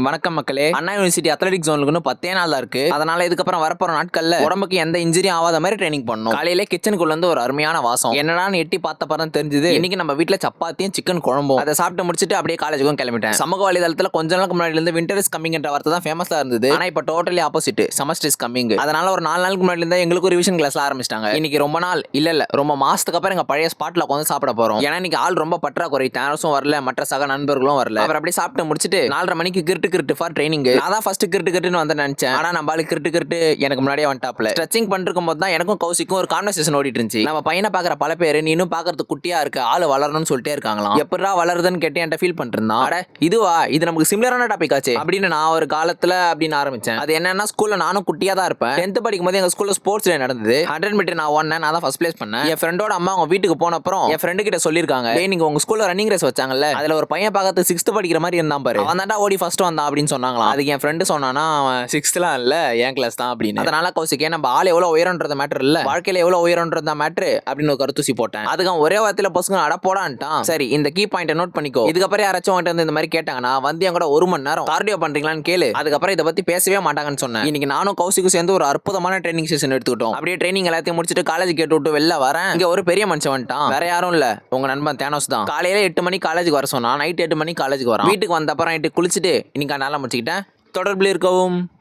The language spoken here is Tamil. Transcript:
வணக்கம் மக்களே. அண்ணா யூனிவர்சிட்டி அத்லெட்டிக் ஜோனுக்கு 10 நாள் தான் இருக்கு. அதனால இதுக்கப்புறம் வரப்போற நாட்கள்ல உடம்புக்கு எந்த இன்ஜுரி ஆகாத மாதிரி ட்ரைனிங் பண்ணணும். காலையில கிச்சனுக்குள்ள இருந்து ஒரு அருமையான வாசம் என்னடான்னு எட்டி பார்த்தப்பறம் தெரிஞ்சது. இன்னைக்கு நம்ம வீட்டுல சப்பாத்தியும் சிக்கன் குழம்பும். அதை சாப்பிட்டு முடிச்சிட்டு அப்படியே காலேஜுக்கும் கிளம்பிட்டேன். சமூக வலைதளத்துல கொஞ்ச நாளுக்கு முன்னாடி இருந்து விண்டர் இஸ் கம்மிங் என்ற வார்த்தை தான் ஃபேமஸா இருந்தது. ஆனா இப்ப totally opposite, semester is coming. அதனால ஒரு 4 நாளுக்கு முன்னாடி இருந்தா எங்களுக்கு ரிவிஷன் கிளாஸ்ல ஆரம்பிச்சிட்டாங்க. இன்னைக்கு ரொம்ப நாள் இல்ல ரொம்ப மாசத்துக்கு அப்புறம் எங்க பழைய ஸ்பாட்ல உட்காந்து சாப்பிட போறோம். ஏன்னா இன்னைக்கு ஆள் ரொம்ப பற்றாக்குறை. தேனஸும் வரல, மற்ற சக நண்பர்களும் வரல. அப்புறம் அப்படியே சாப்பிட்டு முடிச்சிட்டு 4:30 மணிக்கு கிரிட்டு ஃபார் ட்ரைனிங். நான் தான் ஃபர்ஸ்ட் கிரிட்டுன்னு வந்து நினைச்சேன். ஆனா நம்ம ஆளு கிரிட்டு எனக்கு முன்னாடியே வந்துட்டாப்ல. ஸ்ட்ரெச்சிங் பண்ணிருக்கும் போது தான் எனக்கும் கௌசிக்கும் ஒரு கான்வர்சேஷன் ஓடிட்டு இருந்துச்சு. நம்ம பையனை பாக்குற பல பேர் நீனும் பாக்குறது குட்டியா இருக்கு, ஆளு வளரணும்னு சொல்லிட்டே இருக்காங்களாம். எப்படா வளருதுன்னு கேட்டு என்கிட்ட ஃபீல் பண்ணிருந்தான். அட இதுவா, இது நமக்கு சிமிலரான டாபிக் ஆச்சு அப்படின்னு நான் ஒரு காலத்துல அப்படின்னு ஆரம்பிச்சேன். அது என்னன்னா, ஸ்கூல்ல நானும் குட்டியா தான் இருப்பேன். 10th படிக்கும் போது எங்க ஸ்கூல்ல ஸ்போர்ட்ஸ் டே நடந்தது. 100 மீட்டர் நான் ஒன்னேன். நான் தான் ஃபர்ஸ்ட் பிளேஸ் பண்ணேன். என் ஃப்ரெண்டோட அம்மா அவங்க வீட்டுக்கு போன அப்புறம் என் ஃப்ரெண்டு கிட்ட சொல்லிருக்காங்க, நீங்க உங்க ஸ்கூல்ல ரன்னிங் ரேஸ் வச்சாங்கல்ல, அதுல ஒரு பையன் பார்க்கறது 6th படிக்கிற மாதிரி இருந்தான் பாரு, அவன் தான்டா ஓடி ஃபர்ஸ்ட் வந்தான் அப்படின்னு சொன்னாங்களாம். அதுக்கு என் ஃப்ரெண்டு சொன்னானா, அவன் 6thலாம் இல்ல என் கிளாஸ் தான் அப்படின்னு. அதனால கௌசிக்கே நம்ம ஆள் எவ்வளவு உயரம்ன்றது மேட்டர் இல்ல, வாழ்க்கையில எவ்வளவு உயரம்ன்றது தான் மேட்டர் அப்படின்னு ஒரு கருத்தூசி போட்டேன். அதுக்கு ஒரே வார்த்தையில பசங்க அட போடான்ட்டான். சரி, இந்த கீ பாயிண்ட நோட் பண்ணிக்கோ. இதுக்கப்புறம் யாராச்சும் வந்து இந்த மாதிரி கேட்டாங்கன்னா வந்து என் கூட 1 மணி நேரம் கார்டியோ பண்றீங்களான்னு கேளு. அதுக்கப்புறம் இதை பத்தி பேசவே மாட்டாங்கன்னு சொன்னேன். இன்னைக்கு நானும் கௌசிக்கும் சேர்ந்து ஒரு அற்புதமான ட்ரைனிங் செஷன் எடுத்துக்கிட்டோம். அப்படியே ட்ரைனிங் எல்லாத்தையும் முடிச்சுட்டு காலேஜ் கேட்டு விட்டு வெளில வரேன். இங்க ஒரு பெரிய மனுஷன் வந்துட்டான். வேற யாரும் இல்ல, உங்க நண்பன் தேனோஸ் தான். காலையில 8 மணிக்கு காலேஜுக்கு வர சொன்னா, நைட் 8 மணிக்கு காலேஜுக்கு வரான். வீட்டுக்கு வந்த அப்புறம் நைட்டு குளிச்சுட்டு இன்னைக்கு நல்லா முடிச்சுக்கிட்டேன். தொடர்பில் இருக்கவும்.